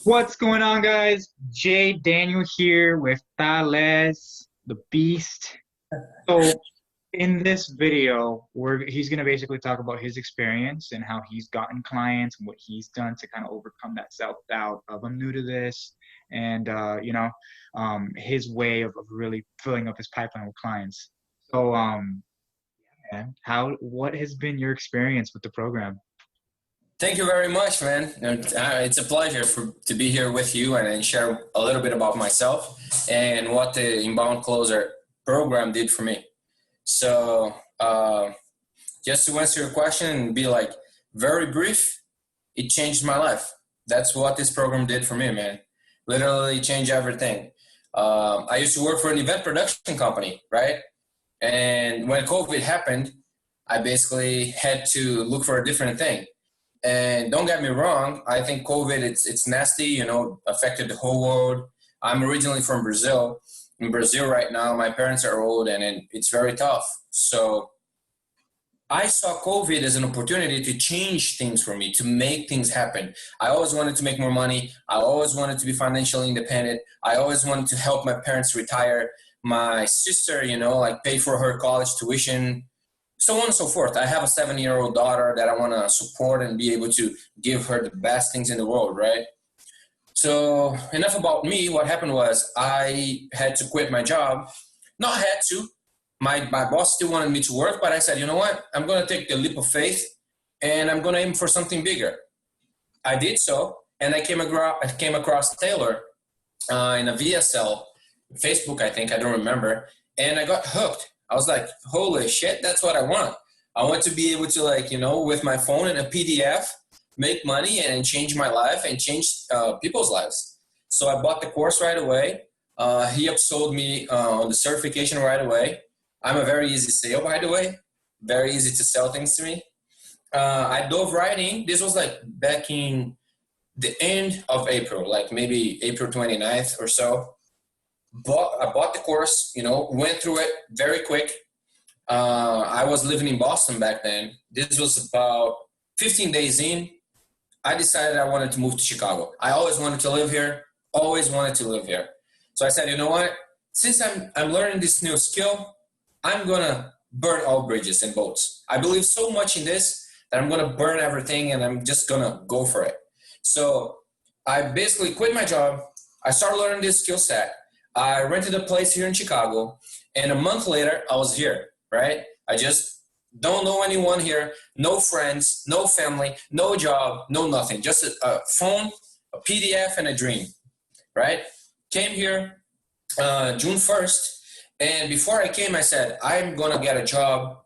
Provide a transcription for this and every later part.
What's going on, guys? Jay Daniel here with Thales, the Beast. So, in this video, he's going to basically talk about his experience and how he's gotten clients and what he's done to kind of overcome that self-doubt of I'm new to this, and his way of really filling up his pipeline with clients. So, man, what has been your experience with the program? Thank you very much, man. It's a pleasure to be here with you and share a little bit about myself and what the Inbound Closer program did for me. So just to answer your question and be like very brief, it changed my life. That's what this program did for me, man. Literally changed everything. I used to work for an event production company, right? And when COVID happened, I basically had to look for a different thing. And don't get me wrong, I think COVID, it's nasty, affected the whole world. I'm originally from Brazil. In Brazil right now, my parents are old and it's very tough. So I saw COVID as an opportunity to change things for me, to make things happen. I always wanted to make more money. I always wanted to be financially independent. I always wanted to help my parents retire. My sister, pay for her college tuition, so on and so forth. I have a 7-year-old daughter that I want to support and be able to give her the best things in the world, right? So enough about me. What happened was I had to quit my job. Not had to. My boss still wanted me to work, but I said, you know what? I'm going to take the leap of faith and I'm going to aim for something bigger. I did so, and I came across Taylor in a VSL, Facebook, I think. I don't remember. And I got hooked. I was like, holy shit, that's what I want. I want to be able to, with my phone and a PDF, make money and change my life and change people's lives. So I bought the course right away. He upsold me on the certification right away. I'm a very easy sale, by the way. Very easy to sell things to me. I dove right in. This was back in the end of April, maybe April 29th or so. I bought the course, went through it very quick. I was living in Boston back then. This was about 15 days in. I decided I wanted to move to Chicago. I always wanted to live here, So I said, you know what? Since I'm learning this new skill, I'm going to burn all bridges and boats. I believe so much in this that I'm going to burn everything and I'm just going to go for it. So I basically quit my job. I started learning this skill set. I rented a place here in Chicago, and a month later, I was here, right? I just don't know anyone here, no friends, no family, no job, no nothing, just a phone, a PDF, and a dream, right? Came here June 1st, and before I came, I said, I'm going to get a job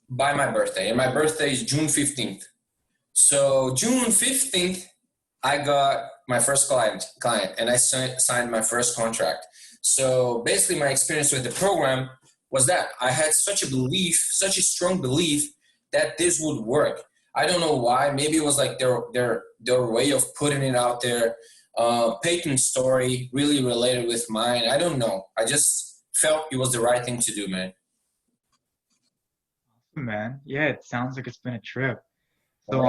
by my birthday, and my birthday is June 15th. So June 15th, I got my first client, and I signed my first contract. So basically my experience with the program was that I had such a strong belief that this would work. I don't know why. Maybe it was their way of putting it out there. Peyton's story really related with mine. I don't know. I just felt it was the right thing to do, man. Awesome, man. Yeah, it sounds like it's been a trip. So,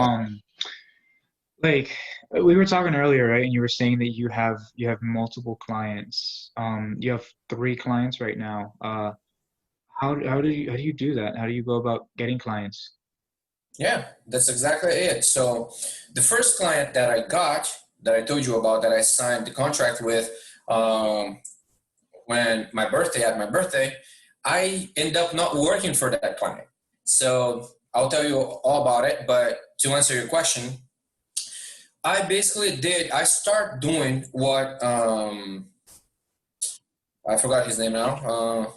Right. we were talking earlier, right? And you were saying that you have multiple clients. You have 3 clients right now. How do you do that? How do you go about getting clients? Yeah, that's exactly it. So the first client that I got, that I told you about, that I signed the contract with, at my birthday, I end up not working for that client. So I'll tell you all about it. But to answer your question, I start doing what, I forgot his name now.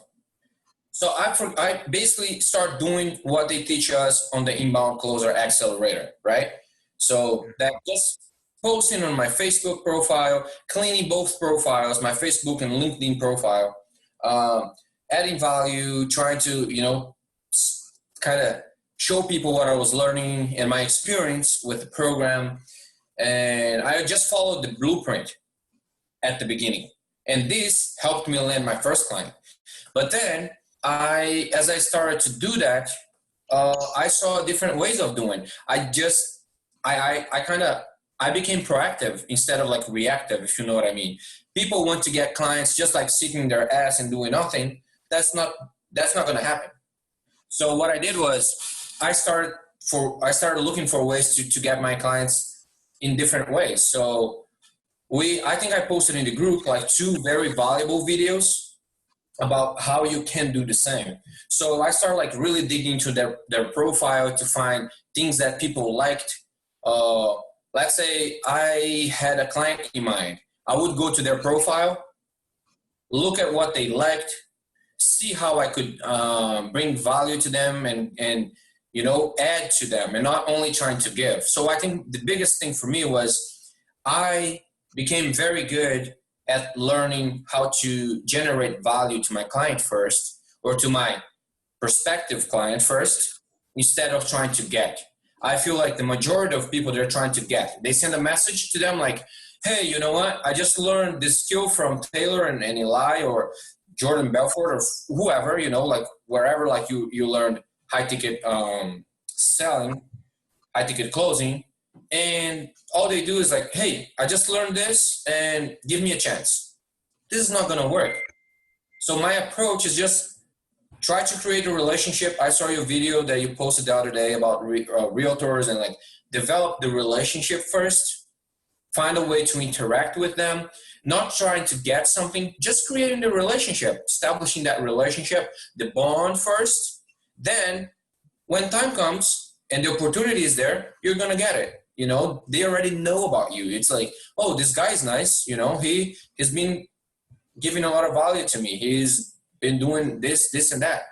I basically start doing what they teach us on the Inbound Closer Accelerator, right? So that just posting on my Facebook profile, cleaning both profiles, my Facebook and LinkedIn profile, adding value, trying to, kind of show people what I was learning and my experience with the program. And I just followed the blueprint at the beginning. And this helped me land my first client. But then as I started to do that, I saw different ways of doing. I kind of I became proactive instead of like reactive, if you know what I mean. People want to get clients just like sitting their ass and doing nothing. That's not going to happen. So what I did was I started looking for ways to get my clients in different ways. So I think I posted in the group like 2 very valuable videos about how you can do the same. So I started like really digging into their profile to find things that people liked. Let's say I had a client in mind. I would go to their profile, look at what they liked, see how I could bring value to them and add to them, and not only trying to give. So I think the biggest thing for me was I became very good at learning how to generate value to my client first, or to my prospective client first, instead of trying to get. I feel like the majority of people, they're trying to get. They send a message to them like, hey, you know what? I just learned this skill from Taylor and Eli or Jordan Belfort or whoever, like wherever, like you learned high ticket selling, high ticket closing. And all they do is like, hey, I just learned this and give me a chance. This is not going to work. So my approach is just try to create a relationship. I saw your video that you posted the other day about realtors, and like develop the relationship first. Find a way to interact with them, not trying to get something, just creating the relationship, establishing that relationship, the bond first. Then when time comes and the opportunity is there, you're going to get it. They already know about you. It's like, oh, this guy's nice. He has been giving a lot of value to me. He's been doing this and that.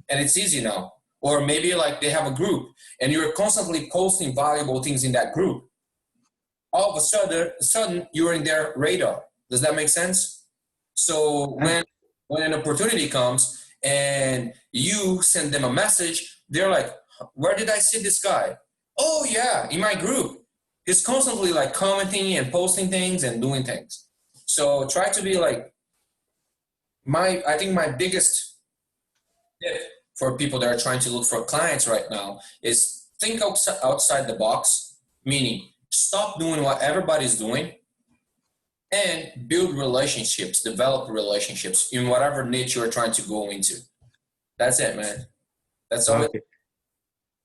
And it's easy now. Or maybe like they have a group and you're constantly posting valuable things in that group. All of a sudden you're in their radar. Does that make sense? So when an opportunity comes and you send them a message, they're like, where did I see this guy? Oh yeah, in my group. He's constantly like commenting and posting things and doing things. So try to be like, I think my biggest tip for people that are trying to look for clients right now is think outside the box, meaning stop doing what everybody's doing and build relationships, develop relationships in whatever niche you're trying to go into. That's it, man. That's all. Okay.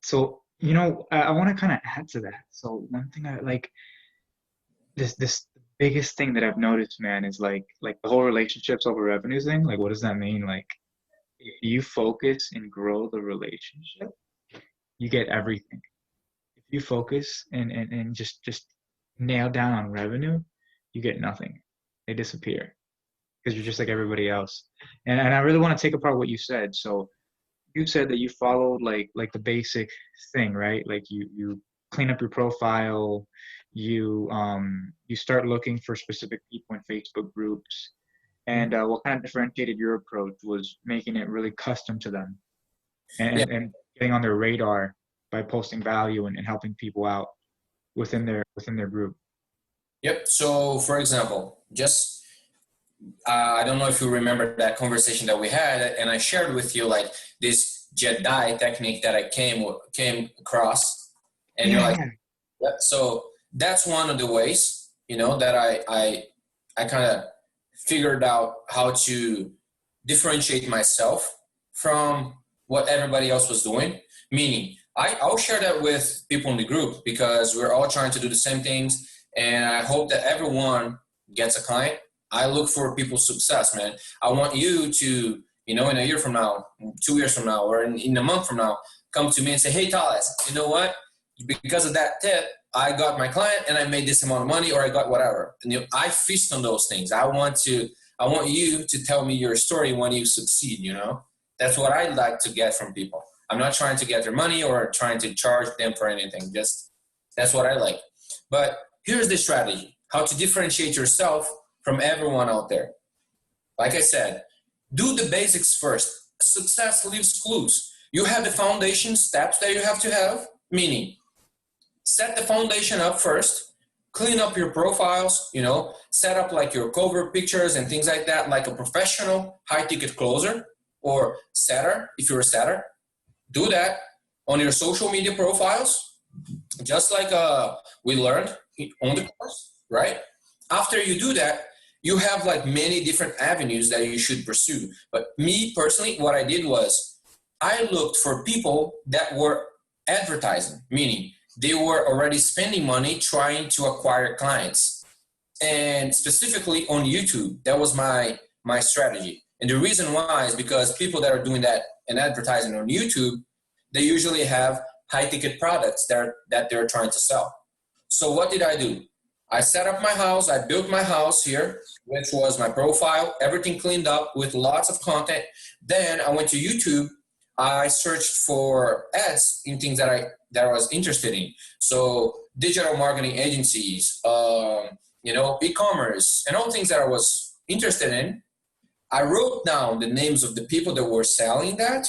So, I want to kind of add to that. So one thing I like, this biggest thing that I've noticed, man, is like the whole relationships over revenue thing. Like, what does that mean? Like, if you focus and grow the relationship, you get everything. If you focus and just nail down on revenue, you get nothing. They disappear because you're just like everybody else. And I really want to take apart what you said. So you said that you followed like the basic thing, right? Like you clean up your profile, you start looking for specific people in Facebook groups, and what kind of differentiated your approach was making it really custom to them, Yeah. and getting on their radar by posting value and helping people out within their group. Yep. So for example, just I don't know if you remember that conversation that we had, and I shared with you like this Jedi technique that I came across, and you're like, yeah. So that's one of the ways, that I kind of figured out how to differentiate myself from what everybody else was doing. Meaning, I'll share that with people in the group because we're all trying to do the same things, and I hope that everyone gets a client. I look for people's success, man. I want you to, in a year from now, 2 years from now, or in a month from now, come to me and say, hey, Thales, you know what? Because of that tip, I got my client and I made this amount of money, or I got whatever. And I feast on those things. I want you to tell me your story when you succeed, That's what I like to get from people. I'm not trying to get their money or trying to charge them for anything. Just that's what I like. But here's the strategy, how to differentiate yourself from everyone out there. Like I said, do the basics first. Success leaves clues. You have the foundation steps that you have to have, meaning set the foundation up first, clean up your profiles, set up like your cover pictures and things like that, like a professional high ticket closer or setter, if you're a setter. Do that on your social media profiles. just like we learned on the course, right? After you do that, you have like many different avenues that you should pursue. But me personally, what I did was I looked for people that were advertising, meaning they were already spending money trying to acquire clients. And specifically on YouTube, that was my strategy. And the reason why is because people that are doing that and advertising on YouTube, they usually have high ticket products that they're trying to sell. So what did I do? I set up my house. I built my house here, which was my profile, everything cleaned up with lots of content. Then I went to YouTube. I searched for ads in things that I was interested in. So digital marketing agencies, e-commerce, and all things that I was interested in. I wrote down the names of the people that were selling that,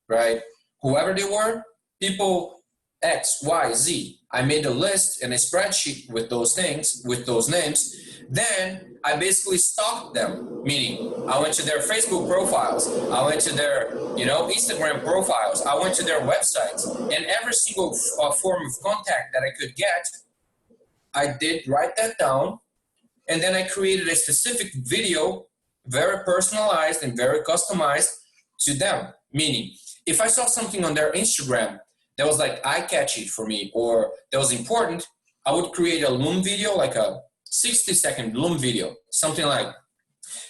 right? Whoever they were, people X, Y, Z. I made a list and a spreadsheet with those things, with those names. Then I basically stalked them, meaning I went to their Facebook profiles, I went to their, Instagram profiles, I went to their websites, and every single form of contact that I could get, I did write that down, and then I created a specific video, very personalized and very customized to them. Meaning, if I saw something on their Instagram that was like eye-catchy for me or that was important, I would create a Loom video, like a 60-second Loom video. Something like,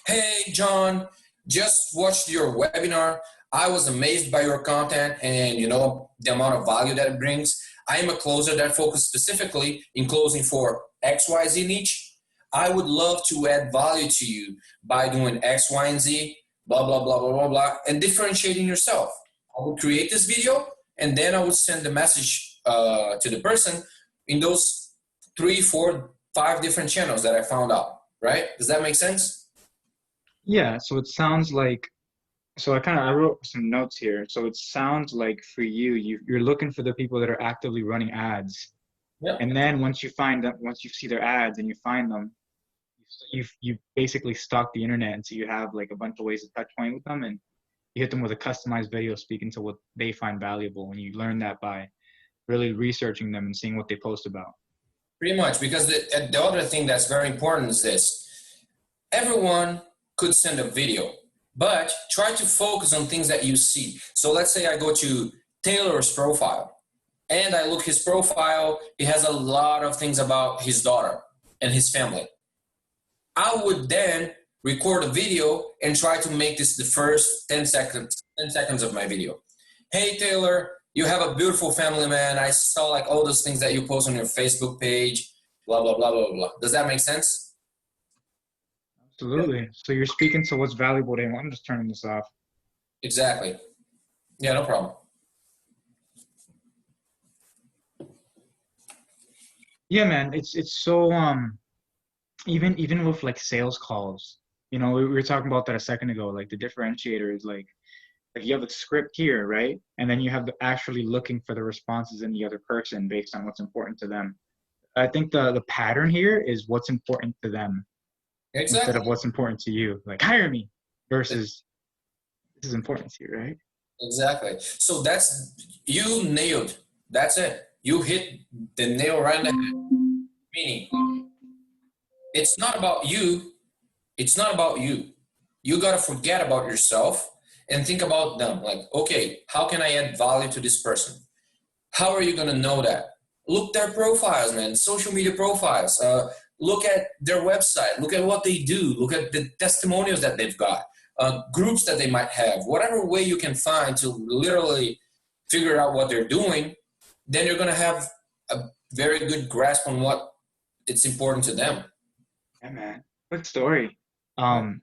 hey, John, just watched your webinar. I was amazed by your content and, the amount of value that it brings. I am a closer that focuses specifically in closing for XYZ niche. I would love to add value to you by doing X, Y, and Z, blah, blah, blah, blah, blah, blah, and differentiating yourself. I would create this video, and then I would send the message to the person in those 3, 4, 5 different channels that I found out, right? Does that make sense? Yeah, so it sounds like, so I wrote some notes here. So it sounds like for you're looking for the people that are actively running ads. Yeah. And then once you find them, once you see their ads and you find them, you basically stalk the internet, and so you have like a bunch of ways to touch point with them, and you hit them with a customized video speaking to what they find valuable, and you learn that by really researching them and seeing what they post about. Pretty much, because the other thing that's very important is this. Everyone could send a video, but try to focus on things that you see. So let's say I go to Taylor's profile, and I look his profile. He has a lot of things about his daughter and his family. I would then record a video and try to make this the first 10 seconds of my video. Hey, Taylor, you have a beautiful family, man. I saw like all those things that you post on your Facebook page, blah, blah, blah, blah, blah. Does that make sense? Absolutely. So you're speaking to what's valuable to him. I'm just turning this off. Exactly. Yeah, no problem. Yeah, man. It's so even with like sales calls, we were talking about that a second ago. Like the differentiator is like you have a script here, right? And then you have the actually looking for the responses in the other person based on what's important to them. I think the pattern here is what's important to them instead of Exactly. what's important to you. Like hire me versus this is important to you, right? Exactly. So you nailed. That's it. You hit the nail right in the head. Meaning, it's not about you. It's not about you. You got to forget about yourself and think about them. Like, okay, how can I add value to this person? How are you going to know that? Look their profiles, man, social media profiles. Look at their website. Look at what they do. Look at the testimonials that they've got, groups that they might have. Whatever way you can find to literally figure out what they're doing, then you're going to have a very good grasp on what it's important to them. Yeah, man. Good story. So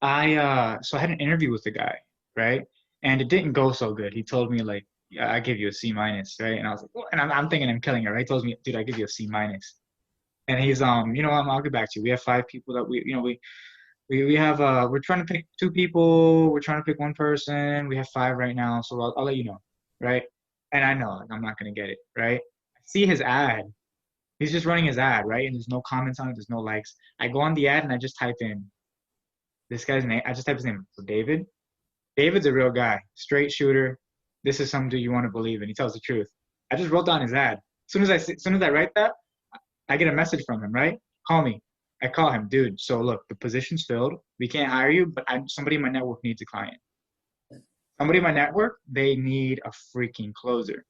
I had an interview with the guy, right? And it didn't go so good. He told me like, yeah, I give you a C minus, right? And I was like, well, and I'm thinking I'm killing it, right? He tells me, dude, I give you a C minus. And he's I'll get back to you. We have 5 people that we have we're trying to pick 2 people. We're trying to pick 1 person. We have 5 right now, so I'll let you know, right? And I know like, I'm not gonna get it, right? I see his ad. He's just running his ad, right? And there's no comments on it. There's no likes. I go on the ad and I just type in this guy's name. I just type his name. So David. David's a real guy, straight shooter. This is some dude you want to believe in. He tells the truth. I just wrote down his ad. as soon as I write that, I get a message from him, right? Call me. I call him, dude. So look, the position's filled. We can't hire you, but somebody in my network needs a client. Somebody in my network, they need a freaking closer.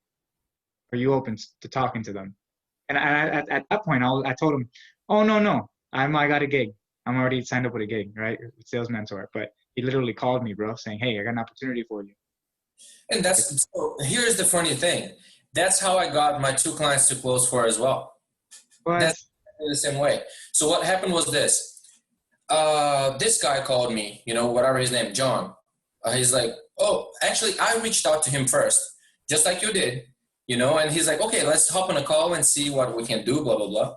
Are you open to talking to them? And at that point, I told him, oh, no. I got a gig. I'm already signed up with a gig, right? Sales mentor. But he literally called me, bro, saying, hey, I got an opportunity for you. And so here's the funny thing. That's how I got my 2 clients to close for as well. But That's the same way. So what happened was this. This guy called me, whatever his name, John. He's like, oh, actually, I reached out to him first, just like you did, and he's like, okay, let's hop on a call and see what we can do, blah, blah, blah.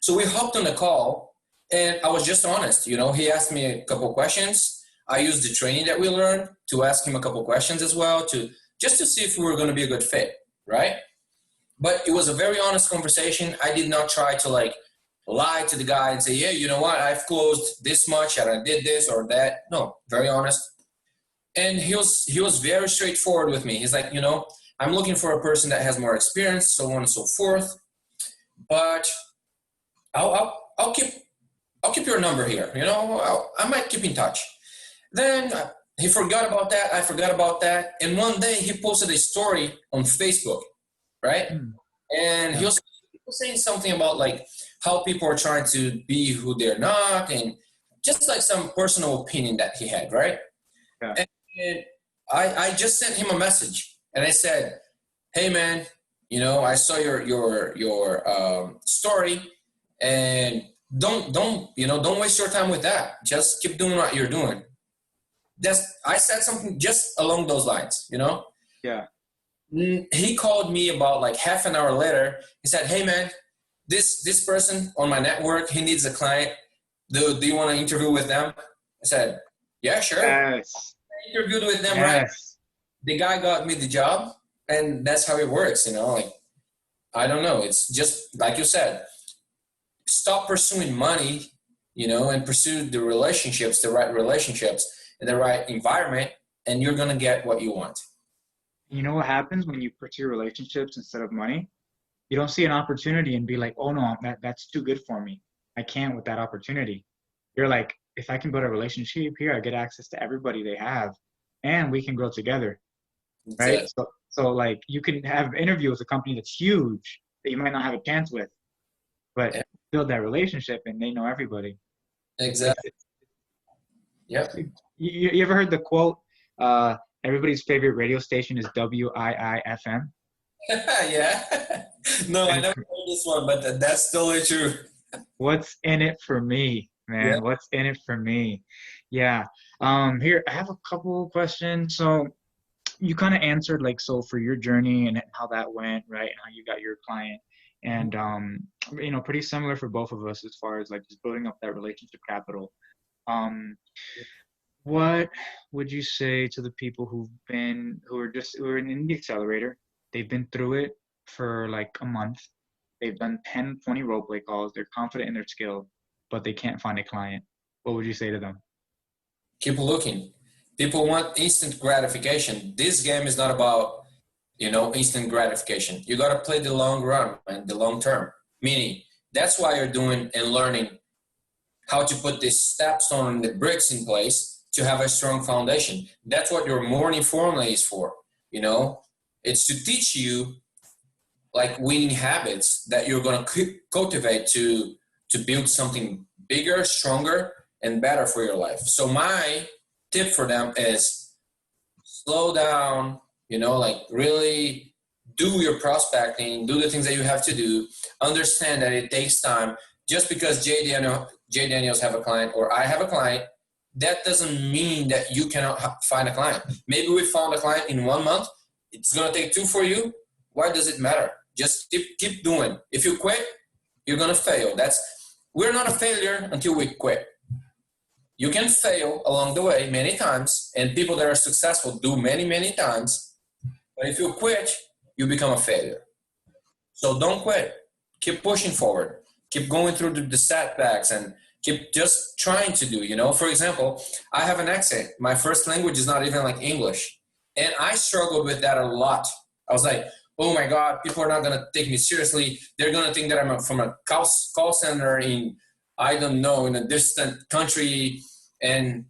So we hopped on a call, and I was just honest. He asked me a couple questions. I used the training that we learned to ask him a couple questions as well, just to see if we were going to be a good fit, right? But it was a very honest conversation. I did not try to lie to the guy and say, yeah, you know what, I've closed this much and I did this or that. No, very honest. And he was very straightforward with me. He's like, I'm looking for a person that has more experience, so on and so forth. But I'll keep your number here. I might keep in touch. Then he forgot about that. I forgot about that. And one day he posted a story on Facebook, right? And he was saying something about how people are trying to be who they're not, and just some personal opinion that he had, right? Yeah. And I just sent him a message, and I said, hey man, I saw your story, and don't waste your time with that. Just keep doing what you're doing. I said something just along those lines, Yeah. He called me about half an hour later. He said, hey man, this person on my network, he needs a client. Do you want to interview with them? I said, yeah, sure. Yes. I interviewed with them, yes. right? The guy got me the job, and that's how it works, I don't know. It's just like you said, stop pursuing money, and pursue the relationships, the right relationships in the right environment, and you're going to get what you want. You know what happens when you pursue relationships instead of money? You don't see an opportunity and be like, oh no, that's too good for me. I can't with that opportunity. You're like, if I can build a relationship here, I get access to everybody they have, and we can grow together, right? So you can have an interview with a company that's huge that you might not have a chance with, but build that relationship and they know everybody. Exactly. Yep. You ever heard the quote, everybody's favorite radio station is WIIFM? Yeah. No, I never heard this one, but that's totally true. What's in it for me, man? Yeah. What's in it for me? Yeah. Here, I have a couple questions. So you kind of answered so for your journey and how that went, right? And how you got your client. And, pretty similar for both of us as far as just building up that relationship capital. What would you say to the people who are in the accelerator? They've been through it for a month. They've done 10, 20 role play calls. They're confident in their skill, but they can't find a client. What would you say to them? Keep looking. People want instant gratification. This game is not about, instant gratification. You got to play the long run and the long term. Meaning, that's why you're doing and learning how to put this stepstone and the bricks in place to have a strong foundation. That's what your morning formula is for. It's to teach you winning habits that you're going to cultivate to build something bigger, stronger, and better for your life. So my tip for them is slow down, really do your prospecting, do the things that you have to do, understand that it takes time. Just because Jay Daniels have a client or I have a client, that doesn't mean that you cannot find a client. Maybe we found a client in 1 month. It's going to take 2 for you. Why does it matter? Just keep doing. If you quit, you're going to fail. We're not a failure until we quit. You can fail along the way many times, and people that are successful do many, many times. But if you quit, you become a failure. So don't quit. Keep pushing forward. Keep going through the setbacks and keep just trying to do. For example, I have an accent. My first language is not even English. And I struggled with that a lot. I was like, oh my God, people are not going to take me seriously. They're going to think that I'm from a call center in, I don't know, in a distant country. And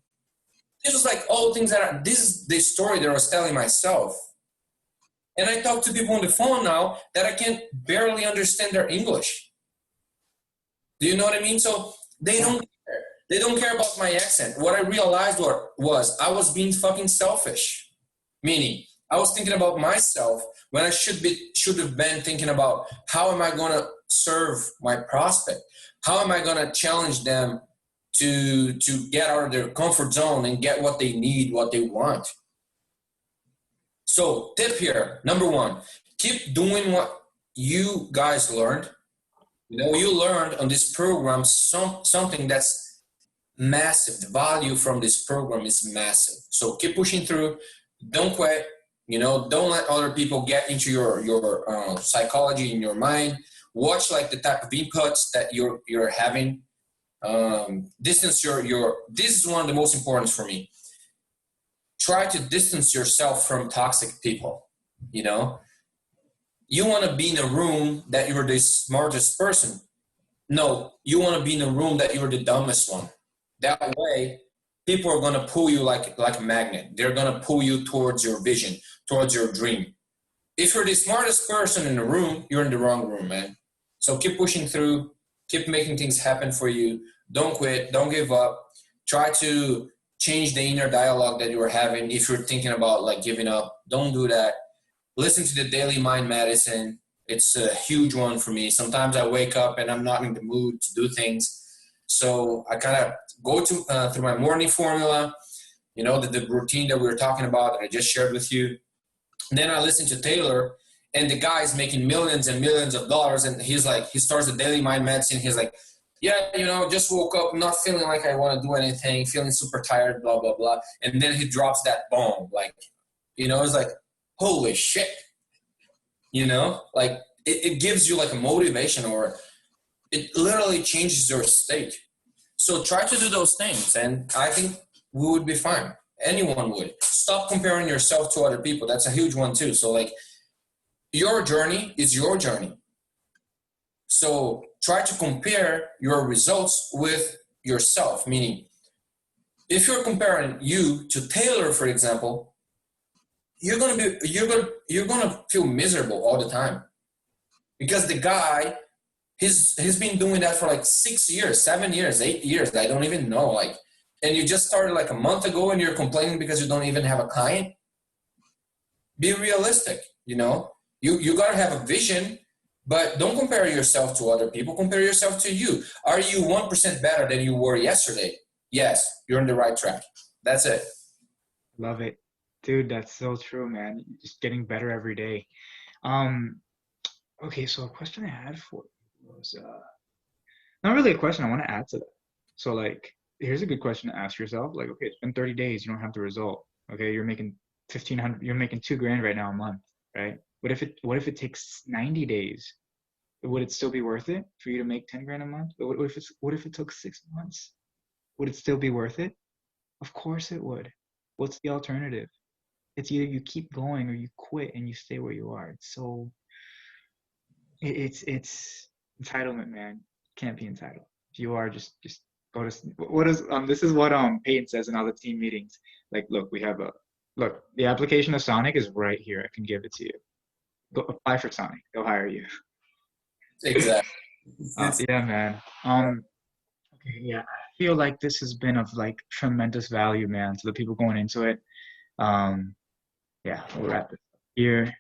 it was like all things that are, this is the story that I was telling myself. And I talk to people on the phone now that I can barely understand their English. Do you know what I mean? So they don't care. They don't care about my accent. What I realized was I was being fucking selfish. Meaning, I was thinking about myself when I should have been thinking about how am I going to serve my prospect? How am I going to challenge them to get out of their comfort zone and get what they need, what they want? So tip here, number one, keep doing what you guys learned. You know, you learned on this program something that's massive. The value from this program is massive. So keep pushing through. Don't quit. You know, don't let other people get into your psychology in your mind. Watch like the type of inputs that you're having. Distance your. This is one of the most important for me. Try to distance yourself from toxic people. You know, you want to be in a room that you're the smartest person. No, you want to be in a room that you're the dumbest one. That way, people are going to pull you like a magnet. They're going to pull you towards your vision, towards your dream. If you're the smartest person in the room, you're in the wrong room, man. So keep pushing through, keep making things happen for you. Don't quit, don't give up. Try to change the inner dialogue that you're having. If you're thinking about like giving up, don't do that. Listen to the daily mind medicine. It's a huge one for me. Sometimes I wake up and I'm not in the mood to do things. So I kind of go through my morning formula, you know, the routine that we were talking about that I just shared with you. And then I listen to Taylor, and the guy's making millions and millions of dollars. And he's like, he starts the daily mind medicine. He's like, yeah, you know, just woke up, not feeling like I want to do anything, feeling super tired, blah, blah, blah. And then he drops that bomb. Like, you know, it's like, holy shit. You know, like it gives you like a motivation, or it literally changes your state. So try to do those things, and I think we would be fine. Anyone would. Stop comparing yourself to other people. That's a huge one too. So like your journey is your journey. So try to compare your results with yourself, meaning if you're comparing you to Taylor, for example, you're gonna feel miserable all the time, because the guy he's been doing that for like 6 years, 7 years, 8 years. I don't even know. Like, and you just started like a month ago and you're complaining because you don't even have a client. Be realistic. You know, you gotta have a vision, but don't compare yourself to other people. Compare yourself to you. Are you 1% better than you were yesterday? Yes, you're on the right track. That's it. Love it. Dude, that's so true, man. Just getting better every day. Um, okay, so a question I had for you was not really a question, I want to add to that. So like here's a good question to ask yourself. Like, okay, it's been 30 days, you don't have the result. Okay, you're making 1,500, you're making 2 grand right now a month, right? What if it takes 90 days? Would it still be worth it for you to make 10 grand a month? What if it took 6 months? Would it still be worth it? Of course it would. What's the alternative? It's either you keep going or you quit and you stay where you are. It's so it's entitlement, man. Can't be entitled. If you are, just go to what is this is what Peyton says in all the team meetings. Like, look, look, the application of Sonic is right here. I can give it to you. Go apply for Sonic. They'll hire you. Exactly. Yeah, man. Okay, yeah. I feel like this has been of like tremendous value, man, to the people going into it. Um, yeah, we'll wrap it up here.